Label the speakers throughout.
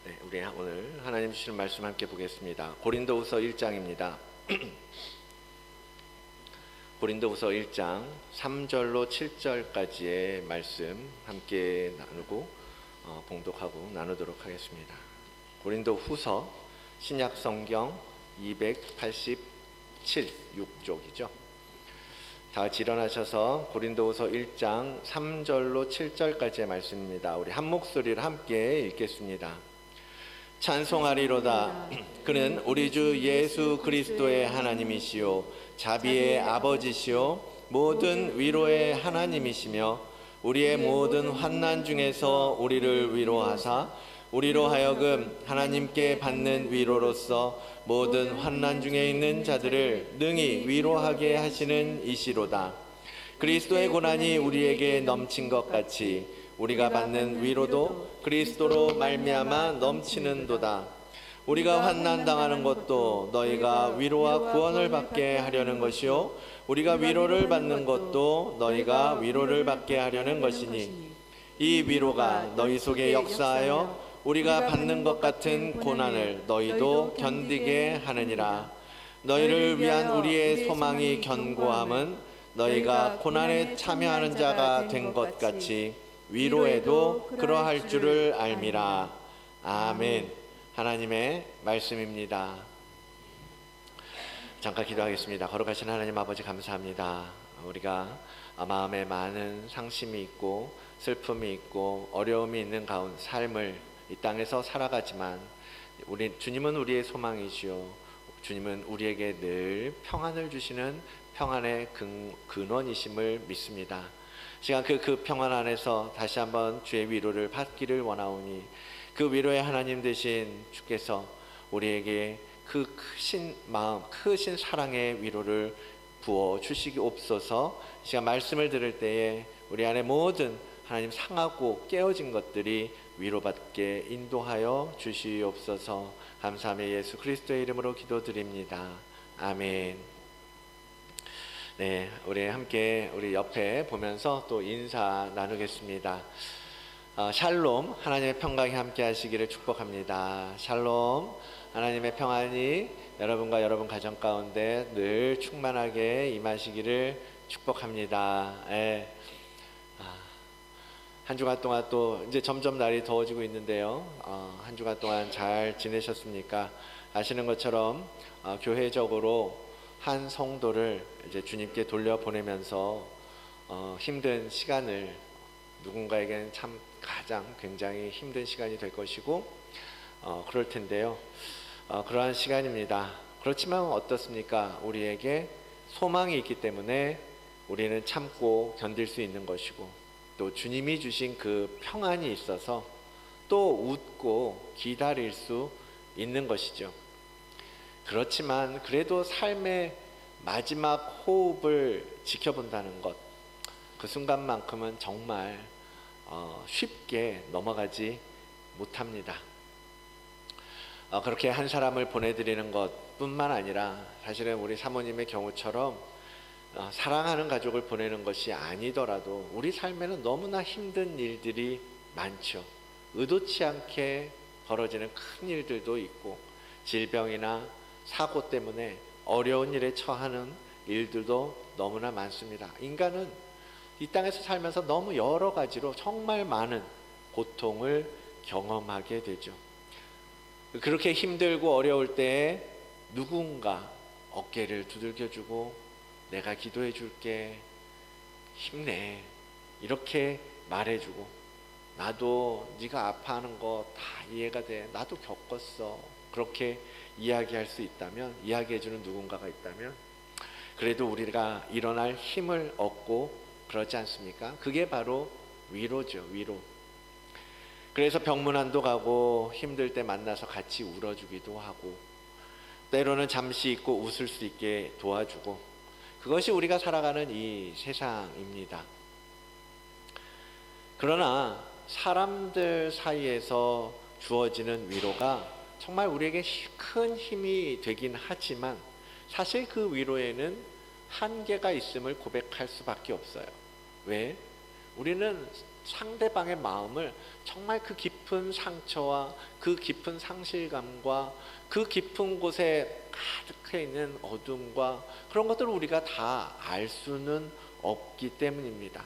Speaker 1: 네, 우리 오늘 하나님 주시는 말씀 함께 보겠습니다. 고린도후서 1장입니다. 고린도후서 1장 3절로 7절까지의 말씀 함께 나누고 봉독하고 나누도록 하겠습니다. 고린도후서 신약성경 287, 6쪽이죠. 다 같이 일어나셔서 고린도후서 1장 3절로 7절까지의 말씀입니다. 우리 한 목소리를 함께 읽겠습니다. 찬송하리로다. 그는 우리 주 예수 그리스도의 하나님이시요 자비의 아버지시요 모든 위로의 하나님이시며 우리의 모든 환난 중에서 우리를 위로하사 우리로 하여금 하나님께 받는 위로로서 모든 환난 중에 있는 자들을 능히 위로하게 하시는 이시로다. 그리스도의 고난이 우리에게 넘친 것 같이 우리가 받는 위로도 그리스도로 말미암아 넘치는도다. 우리가 환난 당하는 것도 너희가 위로와 구원을 받게 하려는 것이요 우리가 위로를 받는 것도 너희가 위로를 받게 하려는 것이니 이 위로가 너희 속에 역사하여 우리가 받는 것 같은 고난을 너희도 견디게 하느니라. 너희를 위한 우리의 소망이 견고함은 너희가 고난에 참여하는 자가 된 것 같이 위로에도 그러할 줄을 알미라. 아멘. 하나님의 말씀입니다. 잠깐 기도하겠습니다. 거룩하신 하나님 아버지 감사합니다. 우리가 마음에 많은 상심이 있고 슬픔이 있고 어려움이 있는 가운데 삶을 이 땅에서 살아가지만 주님은 우리의 소망이시오. 주님은 우리에게 늘 평안을 주시는 평안의 근원이심을 믿습니다. 시간 그 평안 안에서 다시 한번 주의 위로를 받기를 원하오니 그 위로의 하나님 되신 주께서 우리에게 그 크신 마음, 크신 사랑의 위로를 부어 주시기 옵소서. 시간 말씀을 들을 때에 우리 안에 모든 하나님 상하고 깨어진 것들이 위로받게 인도하여 주시옵소서. 감사하며 예수 그리스도의 이름으로 기도드립니다. 아멘. 네, 우리 함께 우리 옆에 보면서 또 인사 나누겠습니다. 샬롬, 하나님의 평강이 함께 하시기를 축복합니다. 샬롬, 하나님의 평안이 여러분과 여러분 가정 가운데 늘 충만하게 임하시기를 축복합니다. 네. 한 주간 동안 또 이제 점점 날이 더워지고 있는데요. 한 주간 동안 잘 지내셨습니까? 아시는 것처럼 교회적으로 한 성도를 이제 주님께 돌려보내면서 힘든 시간을 누군가에게는 참 가장 굉장히 힘든 시간이 될 것이고 그럴 텐데요. 그러한 시간입니다. 그렇지만 어떻습니까? 우리에게 소망이 있기 때문에 우리는 참고 견딜 수 있는 것이고 또 주님이 주신 그 평안이 있어서 또 웃고 기다릴 수 있는 것이죠. 그렇지만 그래도 삶의 마지막 호흡을 지켜본다는 것, 그 순간만큼은 정말 쉽게 넘어가지 못합니다. 그렇게 한 사람을 보내드리는 것뿐만 아니라 사실은 우리 사모님의 경우처럼 사랑하는 가족을 보내는 것이 아니더라도 우리 삶에는 너무나 힘든 일들이 많죠. 의도치 않게 벌어지는 큰 일들도 있고 질병이나 사고 때문에 어려운 일에 처하는 일들도 너무나 많습니다. 인간은 이 땅에서 살면서 너무 여러 가지로 정말 많은 고통을 경험하게 되죠. 그렇게 힘들고 어려울 때에 누군가 어깨를 두들겨주고 내가 기도해 줄게, 힘내, 이렇게 말해주고 나도 네가 아파하는 거 다 이해가 돼, 나도 겪었어, 그렇게 이야기할 수 있다면, 이야기해주는 누군가가 있다면 그래도 우리가 일어날 힘을 얻고 그러지 않습니까? 그게 바로 위로죠. 위로. 그래서 병문안도 가고 힘들 때 만나서 같이 울어주기도 하고 때로는 잠시 있고 웃을 수 있게 도와주고, 그것이 우리가 살아가는 이 세상입니다. 그러나 사람들 사이에서 주어지는 위로가 정말 우리에게 큰 힘이 되긴 하지만 사실 그 위로에는 한계가 있음을 고백할 수밖에 없어요. 왜? 우리는 상대방의 마음을 정말 그 깊은 상처와 그 깊은 상실감과 그 깊은 곳에 가득해 있는 어둠과 그런 것들을 우리가 다 알 수는 없기 때문입니다.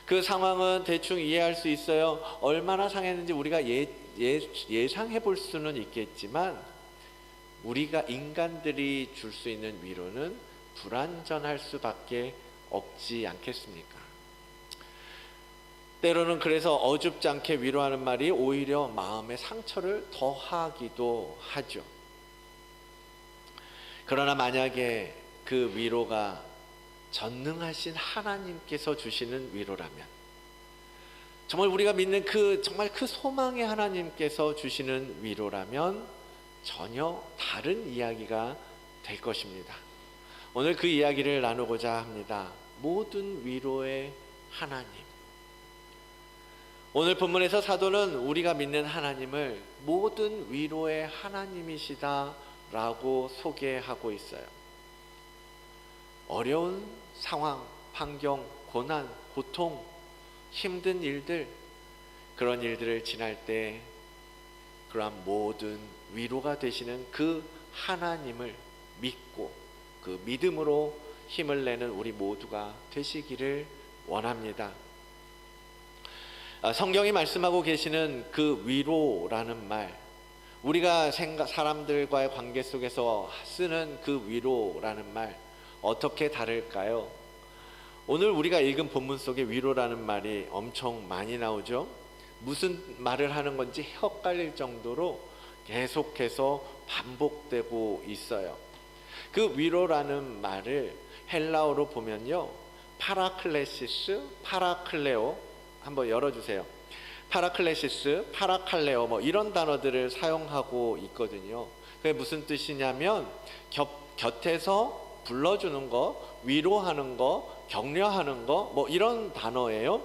Speaker 1: 그 상황은 대충 이해할 수 있어요. 얼마나 상했는지 우리가 예상해 볼 수는 있겠지만 우리가 인간들이 줄 수 있는 위로는 불완전할 수밖에 없지 않겠습니까? 때로는 그래서 어줍지 않게 위로하는 말이 오히려 마음의 상처를 더하기도 하죠. 그러나 만약에 그 위로가 전능하신 하나님께서 주시는 위로라면, 정말 우리가 믿는 정말 그 소망의 하나님께서 주시는 위로라면 전혀 다른 이야기가 될 것입니다. 오늘 그 이야기를 나누고자 합니다. 모든 위로의 하나님. 오늘 본문에서 사도는 우리가 믿는 하나님을 모든 위로의 하나님이시다라고 소개하고 있어요. 어려운 상황, 환경, 고난, 고통, 힘든 일들, 그런 일들을 지날 때 그러한 모든 위로가 되시는 그 하나님을 믿고 그 믿음으로 힘을 내는 우리 모두가 되시기를 원합니다. 성경이 말씀하고 계시는 그 위로라는 말, 우리가 사람들과의 관계 속에서 쓰는 그 위로라는 말 어떻게 다를까요? 오늘 우리가 읽은 본문 속에 위로라는 말이 엄청 많이 나오죠. 무슨 말을 하는 건지 헷갈릴 정도로 계속해서 반복되고 있어요. 그 위로라는 말을 헬라어로 보면요, 파라클레시스, 파라클레오, 한번 열어주세요. 파라클레시스, 파라칼레오, 뭐 이런 단어들을 사용하고 있거든요. 그게 무슨 뜻이냐면 곁에서 불러주는 거, 위로하는 거, 격려하는 거, 뭐 이런 단어예요.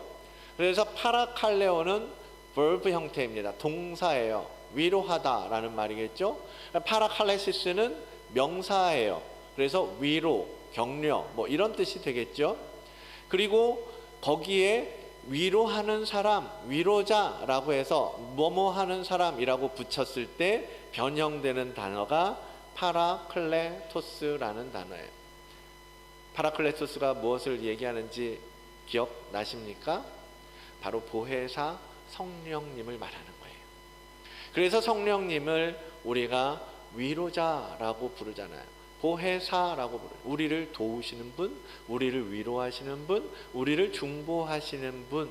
Speaker 1: 그래서 파라칼레오는 verb 형태입니다. 동사예요. 위로하다라는 말이겠죠. 파라칼레시스는 명사예요. 그래서 위로, 격려, 뭐 이런 뜻이 되겠죠. 그리고 거기에 위로하는 사람, 위로자라고 해서 뭐뭐 하는 사람이라고 붙였을 때 변형되는 단어가 파라클레토스라는 단어예요. 파라클레토스가 무엇을 얘기하는지 기억나십니까? 바로 보혜사 성령님을 말하는 거예요. 그래서 성령님을 우리가 위로자라고 부르잖아요. 보혜사라고 부르요. 우리를 도우시는 분, 우리를 위로하시는 분, 우리를 중보하시는 분.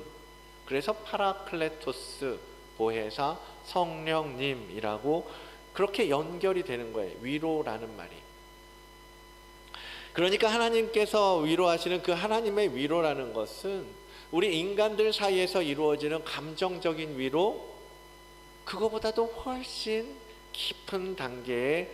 Speaker 1: 그래서 파라클레토스, 보혜사, 성령님이라고 그렇게 연결이 되는 거예요. 위로라는 말이. 그러니까 하나님께서 위로하시는 그 하나님의 위로라는 것은 우리 인간들 사이에서 이루어지는 감정적인 위로, 그거보다도 훨씬 깊은 단계의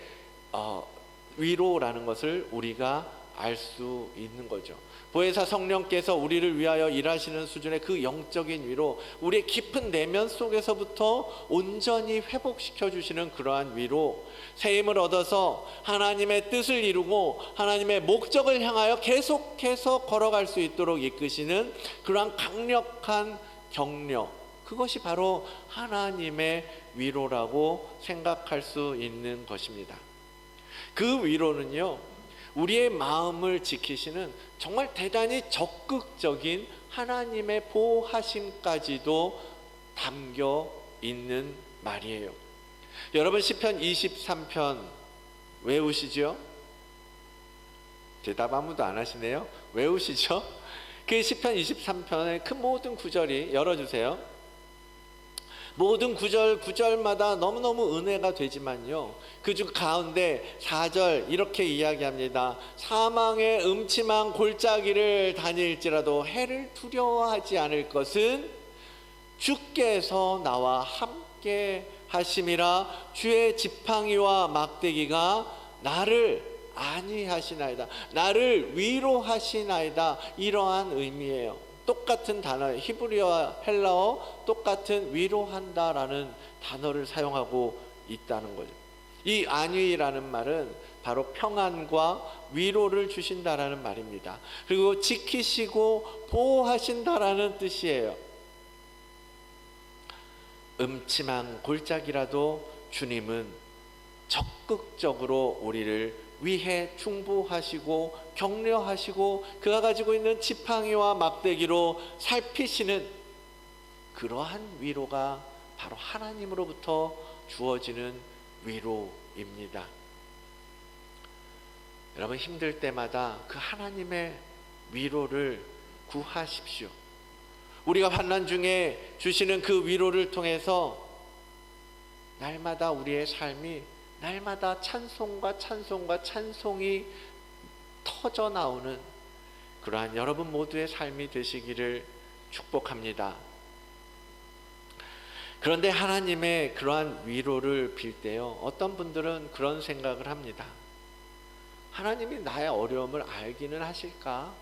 Speaker 1: 위로라는 것을 우리가 알 수 있는 거죠. 보혜사 성령께서 우리를 위하여 일하시는 수준의 그 영적인 위로, 우리의 깊은 내면 속에서부터 온전히 회복시켜 주시는 그러한 위로, 새 힘을 얻어서 하나님의 뜻을 이루고 하나님의 목적을 향하여 계속해서 걸어갈 수 있도록 이끄시는 그러한 강력한 격려, 그것이 바로 하나님의 위로라고 생각할 수 있는 것입니다. 그 위로는요, 우리의 마음을 지키시는 정말 대단히 적극적인 하나님의 보호하심까지도 담겨 있는 말이에요. 여러분, 시편 23편 외우시죠? 대답 아무도 안 하시네요. 외우시죠? 그 시편 23편의 그 모든 구절이, 열어주세요. 모든 구절마다 너무너무 은혜가 되지만요, 그중 가운데 4절 이렇게 이야기합니다. 사망의 음침한 골짜기를 다닐지라도 해를 두려워하지 않을 것은 주께서 나와 함께 하심이라. 주의 지팡이와 막대기가 나를 안위하시나이다, 나를 위로하시나이다. 이러한 의미예요. 똑같은 단어, 히브리어와 헬라어 똑같은 위로한다라는 단어를 사용하고 있다는 거죠. 이 안위라는 말은 바로 평안과 위로를 주신다라는 말입니다. 그리고 지키시고 보호하신다라는 뜻이에요. 음침한 골짜기라도 주님은 적극적으로 우리를 위해 중보하시고 격려하시고 그가 가지고 있는 지팡이와 막대기로 살피시는 그러한 위로가 바로 하나님으로부터 주어지는 위로입니다. 여러분, 힘들 때마다 그 하나님의 위로를 구하십시오. 우리가 환난 중에 주시는 그 위로를 통해서 날마다 우리의 삶이 날마다 찬송과 찬송과 찬송이 터져 나오는 그러한 여러분 모두의 삶이 되시기를 축복합니다. 그런데 하나님의 그러한 위로를 빌 때요, 어떤 분들은 그런 생각을 합니다. 하나님이 나의 어려움을 알기는 하실까?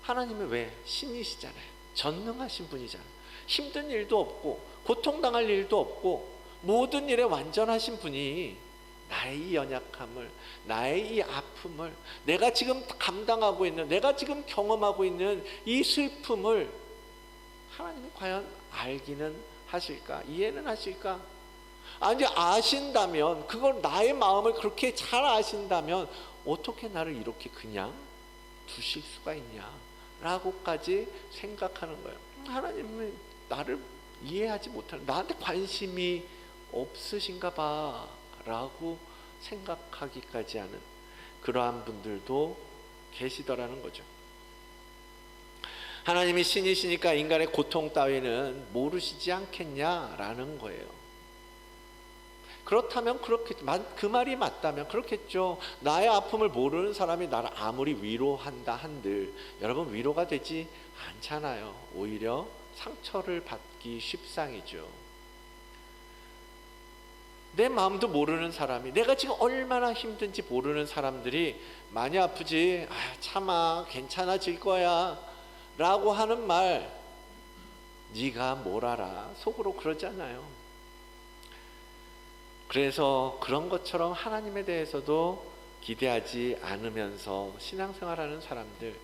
Speaker 1: 하나님은 왜? 신이시잖아요. 전능하신 분이잖아요. 힘든 일도 없고 고통당할 일도 없고 모든 일에 완전하신 분이 나의 이 연약함을, 나의 이 아픔을, 내가 지금 감당하고 있는, 내가 지금 경험하고 있는 이 슬픔을 하나님이 과연 알기는 하실까? 이해는 하실까? 아니, 아신다면, 그걸 나의 마음을 그렇게 잘 아신다면 어떻게 나를 이렇게 그냥 두실 수가 있냐 라고까지 생각하는 거예요. 하나님은 나를 이해하지 못하는, 나한테 관심이 없으신가 봐 라고 생각하기까지 하는 그러한 분들도 계시더라는 거죠. 하나님이 신이시니까 인간의 고통 따위는 모르시지 않겠냐라는 거예요. 그렇다면 그 말이 맞다면 그렇겠죠. 나의 아픔을 모르는 사람이 나를 아무리 위로한다 한들 여러분, 위로가 되지 않잖아요. 오히려 상처를 받기 십상이죠. 내 마음도 모르는 사람이, 내가 지금 얼마나 힘든지 모르는 사람들이 많이 아프지, 참아 괜찮아질 거야 라고 하는 말, 네가 뭘 알아, 속으로 그러잖아요. 그래서 그런 것처럼 하나님에 대해서도 기대하지 않으면서 신앙생활하는 사람들,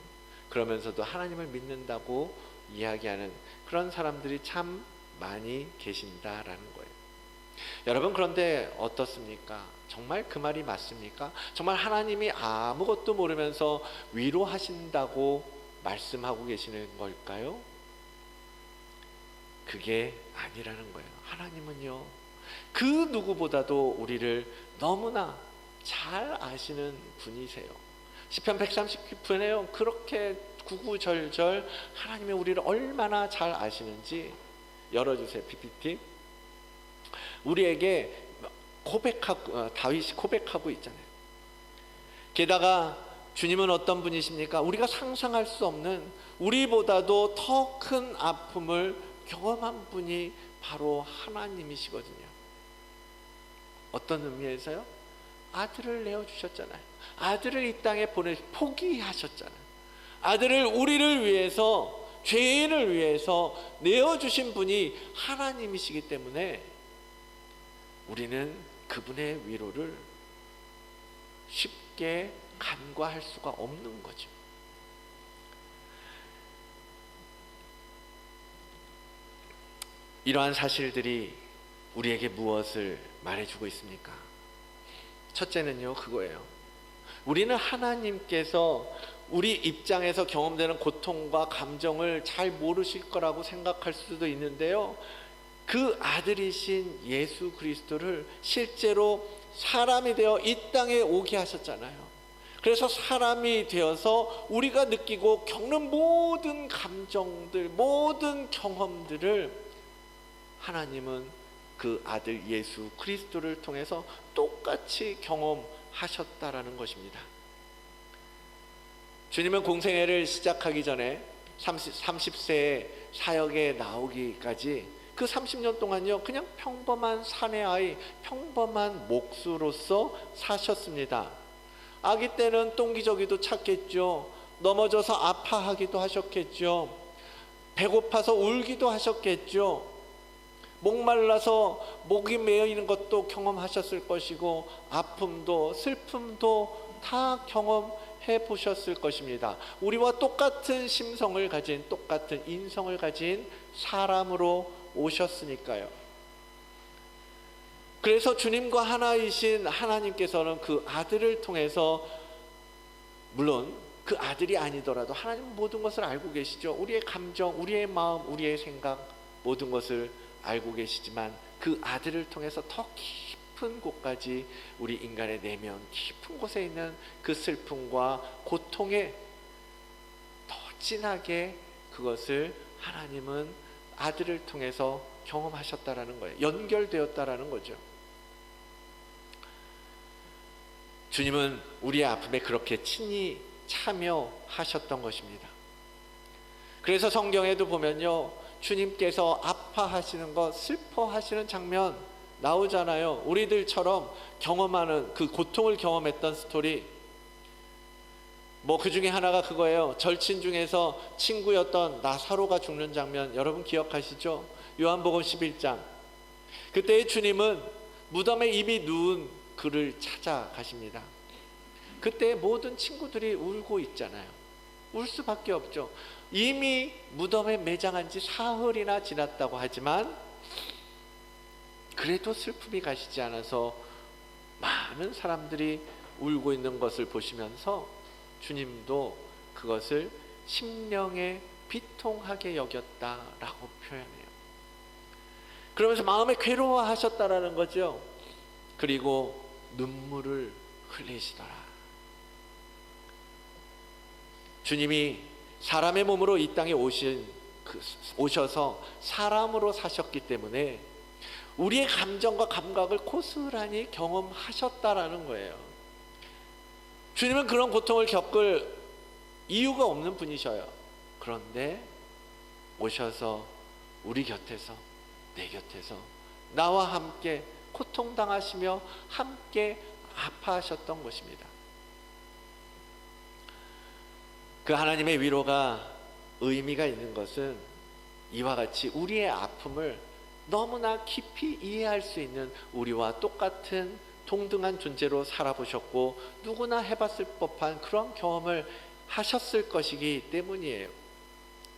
Speaker 1: 그러면서도 하나님을 믿는다고 이야기하는 그런 사람들이 참 많이 계신다라는 거예요. 여러분, 그런데 어떻습니까? 정말 그 말이 맞습니까? 정말 하나님이 아무것도 모르면서 위로하신다고 말씀하고 계시는 걸까요? 그게 아니라는 거예요. 하나님은요, 그 누구보다도 우리를 너무나 잘 아시는 분이세요. 시편 139편에요, 그렇게 구구절절 하나님이 우리를 얼마나 잘 아시는지 열어주세요. PPT. 우리에게 다윗이 고백하고 있잖아요. 게다가 주님은 어떤 분이십니까? 우리가 상상할 수 없는, 우리보다도 더 큰 아픔을 경험한 분이 바로 하나님이시거든요. 어떤 의미에서요? 아들을 내어주셨잖아요. 아들을 이 땅에 포기하셨잖아요. 아들을 우리를 위해서, 죄인을 위해서 내어주신 분이 하나님이시기 때문에 우리는 그분의 위로를 쉽게 간과할 수가 없는 거죠. 이러한 사실들이 우리에게 무엇을 말해주고 있습니까? 첫째는요, 그거예요. 우리는 하나님께서 우리 입장에서 경험되는 고통과 감정을 잘 모르실 거라고 생각할 수도 있는데요, 그 아들이신 예수 그리스도를 실제로 사람이 되어 이 땅에 오게 하셨잖아요. 그래서 사람이 되어서 우리가 느끼고 겪는 모든 감정들, 모든 경험들을 하나님은 그 아들 예수 그리스도를 통해서 똑같이 경험하셨다라는 것입니다. 주님은 공생애를 시작하기 전에 30세의 사역에 나오기까지 그 30년 동안요, 그냥 평범한 사내 아이, 평범한 목수로서 사셨습니다. 아기 때는 똥기저귀도 찾겠죠. 넘어져서 아파하기도 하셨겠죠. 배고파서 울기도 하셨겠죠. 목말라서 목이 메어 있는 것도 경험하셨을 것이고, 아픔도 슬픔도 다 경험해 보셨을 것입니다. 우리와 똑같은 심성을 가진, 똑같은 인성을 가진 사람으로 오셨으니까요. 그래서 주님과 하나이신 하나님께서는 그 아들을 통해서, 물론 그 아들이 아니더라도 하나님은 모든 것을 알고 계시죠. 우리의 감정, 우리의 마음, 우리의 생각, 모든 것을 알고 계시지만 그 아들을 통해서 더 깊은 곳까지 우리 인간의 내면 깊은 곳에 있는 그 슬픔과 고통에 더 진하게 그것을 하나님은 아들을 통해서 경험하셨다라는 거예요. 연결되었다라는 거죠. 주님은 우리의 아픔에 그렇게 친히 참여하셨던 것입니다. 그래서 성경에도 보면요, 주님께서 아파하시는 것, 슬퍼하시는 장면 나오잖아요. 우리들처럼 경험하는 그 고통을 경험했던 스토리, 뭐 그 중에 하나가 그거예요. 절친 중에서 친구였던 나사로가 죽는 장면 여러분 기억하시죠? 요한복음 11장. 그때 주님은 무덤에 이미 누운 그를 찾아가십니다. 그때 모든 친구들이 울고 있잖아요. 울 수밖에 없죠. 이미 무덤에 매장한 지 사흘이나 지났다고 하지만 그래도 슬픔이 가시지 않아서 많은 사람들이 울고 있는 것을 보시면서 주님도 그것을 심령에 비통하게 여겼다라고 표현해요. 그러면서 마음에 괴로워하셨다라는 거죠. 그리고 눈물을 흘리시더라. 주님이 사람의 몸으로 이 땅에 오셔서 사람으로 사셨기 때문에 우리의 감정과 감각을 고스란히 경험하셨다라는 거예요. 주님은 그런 고통을 겪을 이유가 없는 분이셔요. 그런데 오셔서 우리 곁에서, 내 곁에서 나와 함께 고통당하시며 함께 아파하셨던 것입니다. 그 하나님의 위로가 의미가 있는 것은 이와 같이 우리의 아픔을 너무나 깊이 이해할 수 있는, 우리와 똑같은 동등한 존재로 살아보셨고 누구나 해봤을 법한 그런 경험을 하셨을 것이기 때문이에요.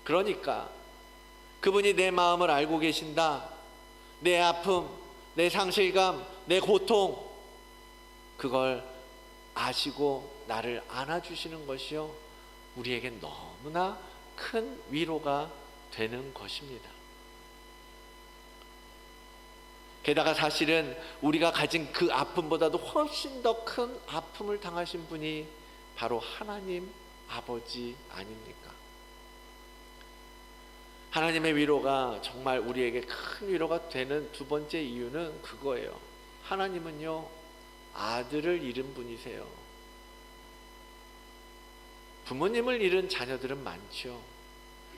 Speaker 1: 그러니까 그분이 내 마음을 알고 계신다, 내 아픔, 내 상실감, 내 고통, 그걸 아시고 나를 안아주시는 것이요, 우리에게 너무나 큰 위로가 되는 것입니다. 게다가 사실은 우리가 가진 그 아픔보다도 훨씬 더 큰 아픔을 당하신 분이 바로 하나님 아버지 아닙니까? 하나님의 위로가 정말 우리에게 큰 위로가 되는 두 번째 이유는 그거예요. 하나님은요, 아들을 잃은 분이세요. 부모님을 잃은 자녀들은 많죠.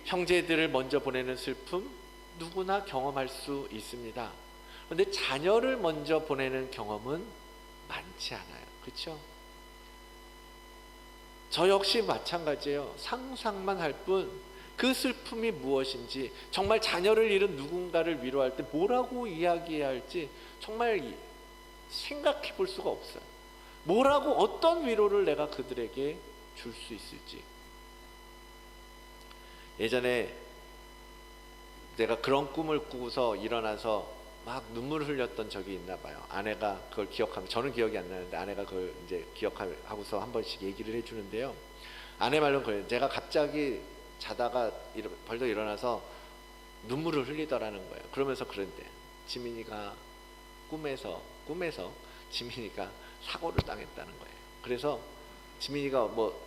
Speaker 1: 형제들을 먼저 보내는 슬픔 누구나 경험할 수 있습니다. 그런데 자녀를 먼저 보내는 경험은 많지 않아요. 그렇죠? 저 역시 마찬가지예요. 상상만 할 뿐 그 슬픔이 무엇인지, 정말 자녀를 잃은 누군가를 위로할 때 뭐라고 이야기해야 할지 정말 생각해 볼 수가 없어요. 뭐라고, 어떤 위로를 내가 그들에게 줄 수 있을지. 예전에 내가 그런 꿈을 꾸고서 일어나서 막 눈물을 흘렸던 적이 있나 봐요. 아내가 그걸 기억하면, 저는 기억이 안 나는데 아내가 그걸 이제 기억하고서 한 번씩 얘기를 해주는데요. 아내 말로는 그래요. 제가 갑자기 자다가 벌떡 일어나서 눈물을 흘리더라는 거예요. 그러면서 그런데 지민이가 꿈에서 지민이가 사고를 당했다는 거예요. 그래서 지민이가 뭐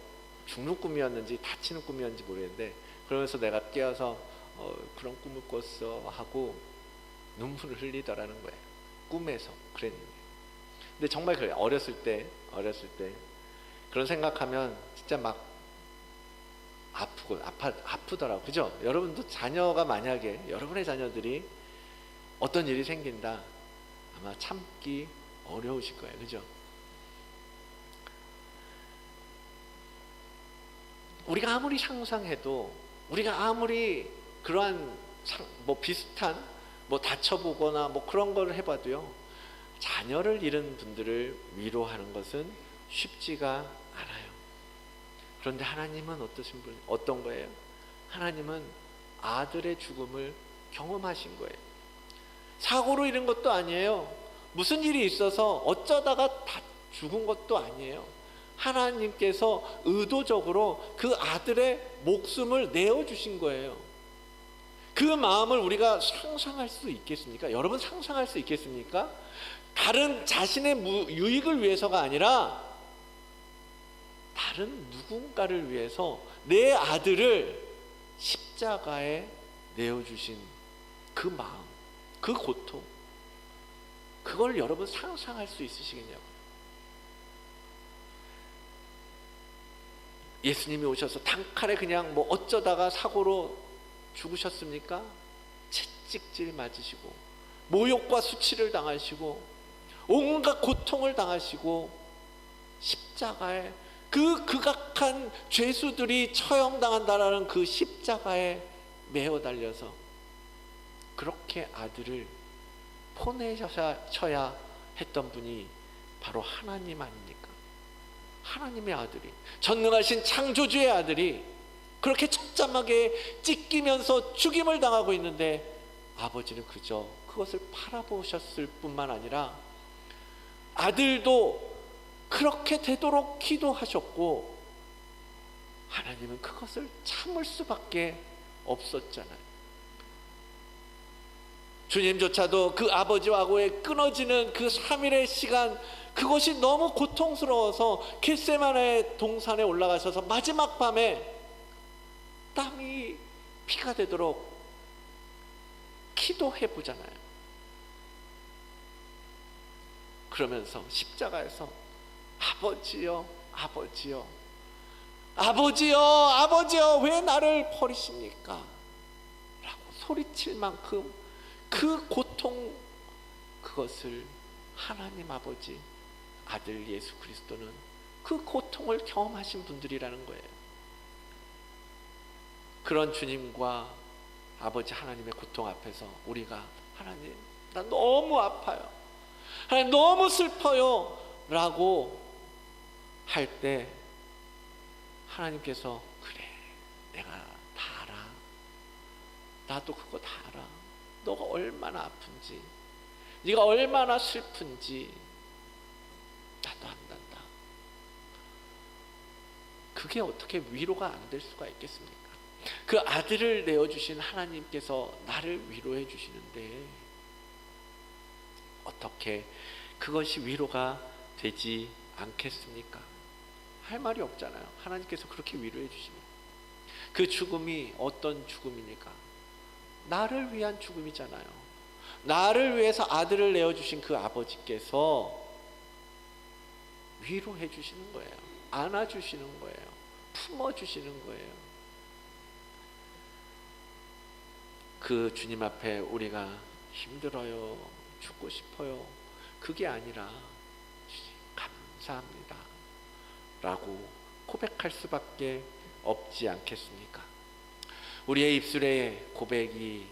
Speaker 1: 죽는 꿈이었는지 다치는 꿈이었는지 모르겠는데, 그러면서 내가 깨어서 그런 꿈을 꿨어 하고 눈물을 흘리더라는 거예요. 꿈에서 그랬는데. 근데 정말 그래요. 어렸을 때 그런 생각하면 진짜 막 아프더라고. 그죠? 여러분도 자녀가 만약에, 여러분의 자녀들이 어떤 일이 생긴다, 아마 참기 어려우실 거예요. 그죠? 우리가 아무리 상상해도, 우리가 아무리 그러한 뭐 비슷한 뭐 다쳐보거나 뭐 그런 걸 해봐도요, 자녀를 잃은 분들을 위로하는 것은 쉽지가 않아요. 그런데 하나님은 어떤 거예요? 하나님은 아들의 죽음을 경험하신 거예요. 사고로 잃은 것도 아니에요. 무슨 일이 있어서 어쩌다가 다 죽은 것도 아니에요. 하나님께서 의도적으로 그 아들의 목숨을 내어주신 거예요. 그 마음을 우리가 상상할 수 있겠습니까? 여러분 상상할 수 있겠습니까? 다른 자신의 유익을 위해서가 아니라 다른 누군가를 위해서 내 아들을 십자가에 내어주신 그 마음, 그 고통, 그걸 여러분 상상할 수 있으시겠냐고요. 예수님이 오셔서 단칼에 그냥 뭐 어쩌다가 사고로 죽으셨습니까? 채찍질 맞으시고 모욕과 수치를 당하시고 온갖 고통을 당하시고 십자가에 그 극악한 죄수들이 처형당한다라는 그 십자가에 매어 달려서 그렇게 아들을 보내셔야 했던 분이 바로 하나님 아닙니까? 하나님의 아들이, 전능하신 창조주의 아들이 그렇게 처참하게 찢기면서 죽임을 당하고 있는데 아버지는 그저 그것을 바라보셨을 뿐만 아니라 아들도 그렇게 되도록 기도하셨고 하나님은 그것을 참을 수밖에 없었잖아요. 주님조차도 그 아버지와의 끊어지는 그 3일의 시간, 그것이 너무 고통스러워서 겟세마네 동산에 올라가셔서 마지막 밤에 땀이 피가 되도록 기도해 보잖아요. 그러면서 십자가에서 아버지여, 아버지여, 아버지여, 아버지여, 왜 나를 버리십니까? 라고 소리칠 만큼 그 고통, 그것을 하나님 아버지, 아들 예수 그리스도는 그 고통을 경험하신 분들이라는 거예요. 그런 주님과 아버지 하나님의 고통 앞에서 우리가 하나님, 나 너무 아파요, 하나님 너무 슬퍼요 라고 할 때 하나님께서 그래, 내가 다 알아, 나도 그거 다 알아, 너가 얼마나 아픈지, 네가 얼마나 슬픈지 나도 안단다. 그게 어떻게 위로가 안 될 수가 있겠습니까? 그 아들을 내어주신 하나님께서 나를 위로해 주시는데 어떻게 그것이 위로가 되지 않겠습니까? 할 말이 없잖아요. 하나님께서 그렇게 위로해 주시면 그 죽음이 어떤 죽음입니까? 나를 위한 죽음이잖아요. 나를 위해서 아들을 내어주신 그 아버지께서 위로해 주시는 거예요. 안아주시는 거예요. 품어주시는 거예요. 그 주님 앞에 우리가 힘들어요, 죽고 싶어요, 그게 아니라 감사합니다 라고 고백할 수밖에 없지 않겠습니까? 우리의 입술의 고백이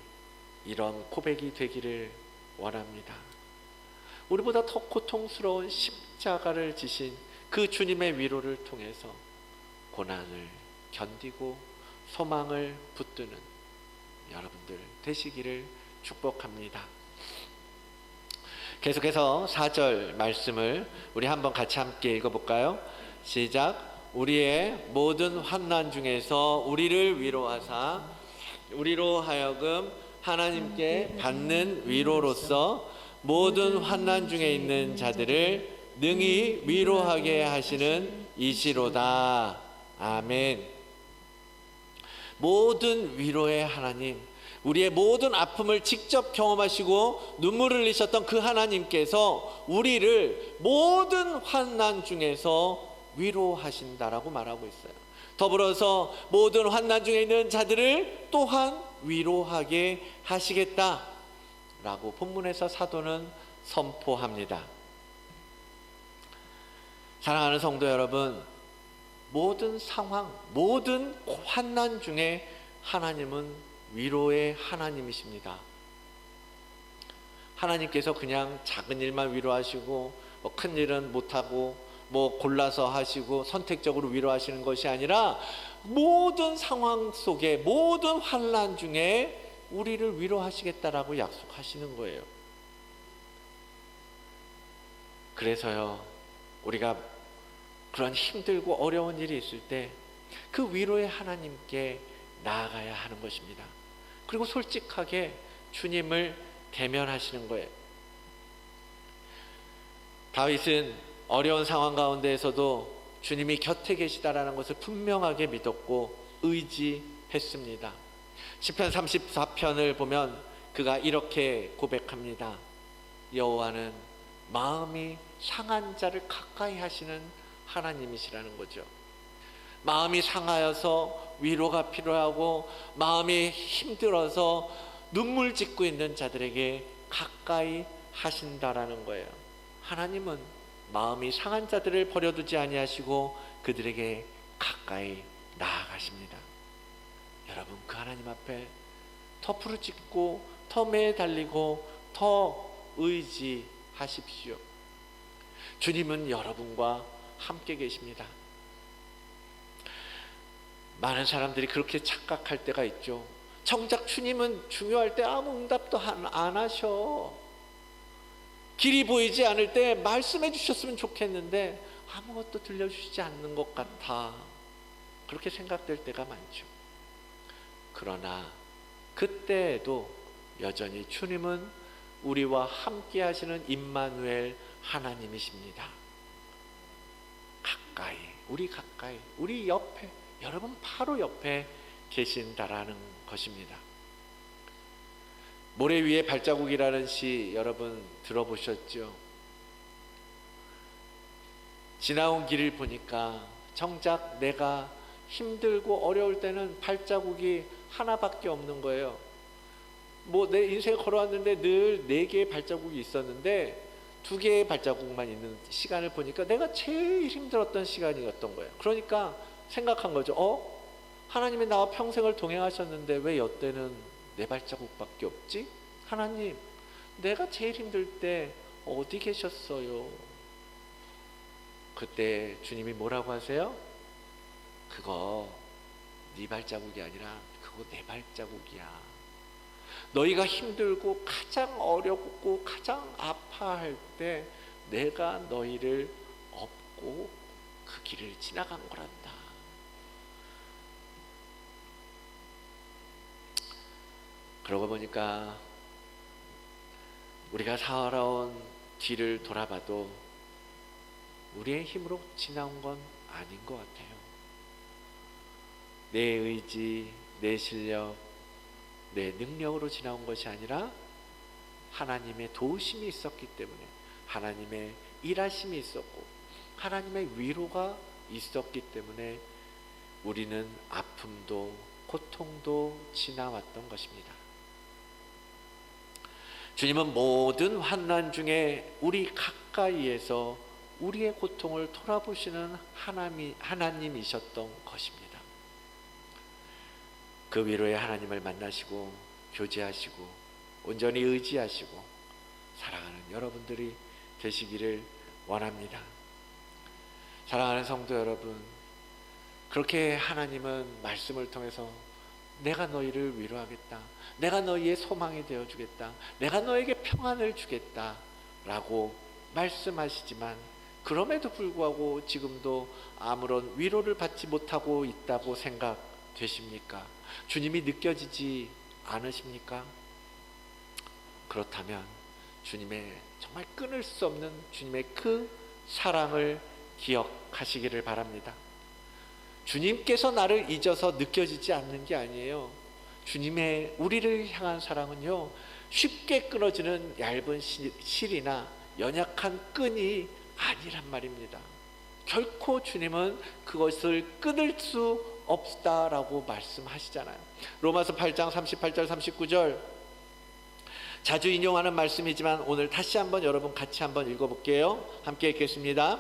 Speaker 1: 이런 고백이 되기를 원합니다. 우리보다 더 고통스러운 십자가를 지신 그 주님의 위로를 통해서 고난을 견디고 소망을 붙드는 여러분들 되시기를 축복합니다. 계속해서 4절 말씀을 우리 한번 같이 함께 읽어볼까요? 시작. 우리의 모든 환난 중에서 우리를 위로하사 우리로 하여금 하나님께 받는 위로로서 모든 환난 중에 있는 자들을 능히 위로하게 하시는 이시로다. 아멘. 모든 위로의 하나님, 우리의 모든 아픔을 직접 경험하시고 눈물을 흘리셨던 그 하나님께서 우리를 모든 환난 중에서 위로하신다라고 말하고 있어요. 더불어서 모든 환난 중에 있는 자들을 또한 위로하게 하시겠다라고 본문에서 사도는 선포합니다. 사랑하는 성도 여러분, 모든 상황, 모든 환난 중에 하나님은 위로의 하나님이십니다. 하나님께서 그냥 작은 일만 위로하시고 큰 일은 못하고 골라서 하시고 선택적으로 위로하시는 것이 아니라 모든 상황 속에 모든 환난 중에 우리를 위로하시겠다라고 약속하시는 거예요. 그래서요, 우리가 그런 힘들고 어려운 일이 있을 때 그 위로의 하나님께 나아가야 하는 것입니다. 그리고 솔직하게 주님을 대면하시는 거예요. 다윗은 어려운 상황 가운데에서도 주님이 곁에 계시다라는 것을 분명하게 믿었고 의지했습니다. 시편 34편을 보면 그가 이렇게 고백합니다. 여호와는 마음이 상한 자를 가까이 하시는 하나님이시라는 거죠. 마음이 상하여서 위로가 필요하고 마음이 힘들어서 눈물 짓고 있는 자들에게 가까이 하신다라는 거예요. 하나님은 마음이 상한 자들을 버려두지 아니하시고 그들에게 가까이 나아가십니다. 여러분, 그 하나님 앞에 더 부르짖고 더 매달리고 더 의지하십시오. 주님은 여러분과 함께 계십니다. 많은 사람들이 그렇게 착각할 때가 있죠. 정작 주님은 중요할 때 아무 응답도 안 하셔. 길이 보이지 않을 때 말씀해 주셨으면 좋겠는데 아무것도 들려주시지 않는 것 같아. 그렇게 생각될 때가 많죠. 그러나 그때에도 여전히 주님은 우리와 함께 하시는 임마누엘 하나님이십니다. 가까이, 우리 옆에, 여러분 바로 옆에 계신다라는 것입니다. 모래 위에 발자국이라는 시 여러분 들어보셨죠? 지나온 길을 보니까 정작 내가 힘들고 어려울 때는 발자국이 하나밖에 없는 거예요. 내 인생 걸어왔는데 늘 4개의 발자국이 있었는데 2개의 발자국만 있는 시간을 보니까 내가 제일 힘들었던 시간이었던 거예요. 그러니까 생각한 거죠. 하나님이 나와 평생을 동행하셨는데 왜 여태는 4 발자국밖에 없지? 하나님, 내가 제일 힘들 때 어디 계셨어요? 그때 주님이 뭐라고 하세요? 그거 네 발자국이 아니라 그거 내 발자국이야. 너희가 힘들고 가장 어렵고 가장 아파할 때 내가 너희를 업고 그 길을 지나간 거란다. 그러고 보니까 우리가 살아온 뒤를 돌아봐도 우리의 힘으로 지나온 건 아닌 것 같아요. 내 의지, 내 실력, 내 능력으로 지나온 것이 아니라 하나님의 도우심이 있었기 때문에, 하나님의 일하심이 있었고 하나님의 위로가 있었기 때문에 우리는 아픔도 고통도 지나왔던 것입니다. 주님은 모든 환난 중에 우리 가까이에서 우리의 고통을 돌아보시는 하나님이셨던 것입니다. 그 위로의 하나님을 만나시고 교제하시고 온전히 의지하시고 살아가는 여러분들이 되시기를 원합니다. 사랑하는 성도 여러분, 그렇게 하나님은 말씀을 통해서 내가 너희를 위로하겠다, 내가 너희의 소망이 되어주겠다, 내가 너에게 평안을 주겠다 라고 말씀하시지만 그럼에도 불구하고 지금도 아무런 위로를 받지 못하고 있다고 생각되십니까? 주님이 느껴지지 않으십니까? 그렇다면 주님의 정말 끊을 수 없는 주님의 그 사랑을 기억하시기를 바랍니다. 주님께서 나를 잊어서 느껴지지 않는 게 아니에요. 주님의 우리를 향한 사랑은요, 쉽게 끊어지는 얇은 실이나 연약한 끈이 아니란 말입니다. 결코 주님은 그것을 끊을 수 없다라고 말씀하시잖아요. 로마서 8장 38절 39절 자주 인용하는 말씀이지만 오늘 다시 한번 여러분 같이 한번 읽어볼게요. 함께 읽겠습니다.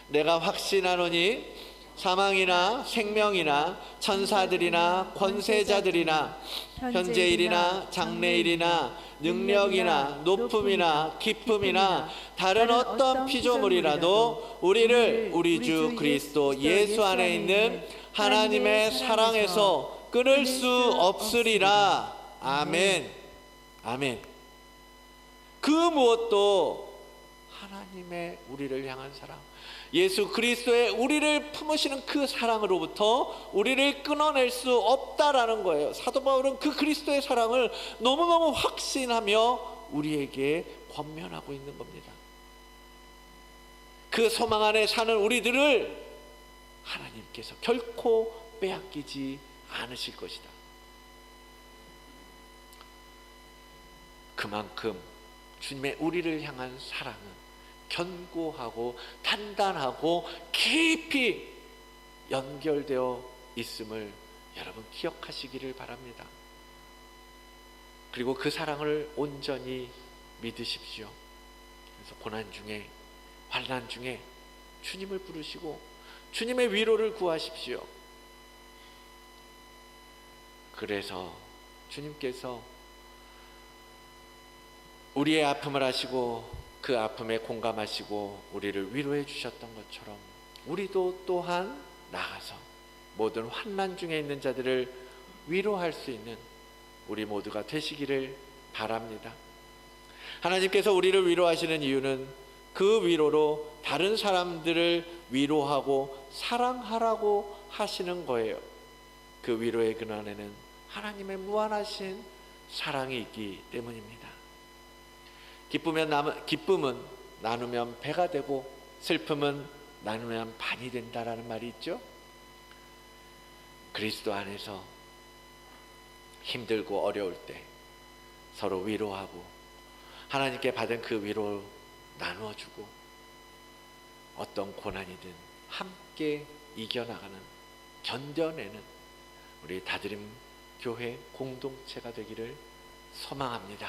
Speaker 1: 내가 확신하노니 사망이나 생명이나 천사들이나 권세자들이나 현재일이나 장래일이나 능력이나 높음이나 깊음이나 다른 어떤 피조물이라도 우리를 우리 주 그리스도 예수 안에 있는 하나님의 사랑에서 끊을 수 없으리라. 아멘. 아멘. 그 무엇도 하나님의 우리를 향한 사랑, 예수 그리스도의 우리를 품으시는 그 사랑으로부터 우리를 끊어낼 수 없다라는 거예요. 사도 바울은 그 그리스도의 사랑을 너무너무 확신하며 우리에게 권면하고 있는 겁니다. 그 소망 안에 사는 우리들을 하나님께서 결코 빼앗기지 않으실 것이다. 그만큼 주님의 우리를 향한 사랑은 견고하고 단단하고 깊이 연결되어 있음을 여러분 기억하시기를 바랍니다. 그리고 그 사랑을 온전히 믿으십시오. 그래서 고난 중에, 환난 중에 주님을 부르시고 주님의 위로를 구하십시오. 그래서 주님께서 우리의 아픔을 아시고 그 아픔에 공감하시고 우리를 위로해 주셨던 것처럼 우리도 또한 나가서 모든 환난 중에 있는 자들을 위로할 수 있는 우리 모두가 되시기를 바랍니다. 하나님께서 우리를 위로하시는 이유는 그 위로로 다른 사람들을 위로하고 사랑하라고 하시는 거예요. 그 위로의 근원에는 하나님의 무한하신 사랑이 있기 때문입니다. 기쁨은 나누면 배가 되고 슬픔은 나누면 반이 된다라는 말이 있죠. 그리스도 안에서 힘들고 어려울 때 서로 위로하고 하나님께 받은 그 위로 나누어주고 어떤 고난이든 함께 이겨나가는, 견뎌내는 우리 다드림 교회 공동체가 되기를 소망합니다.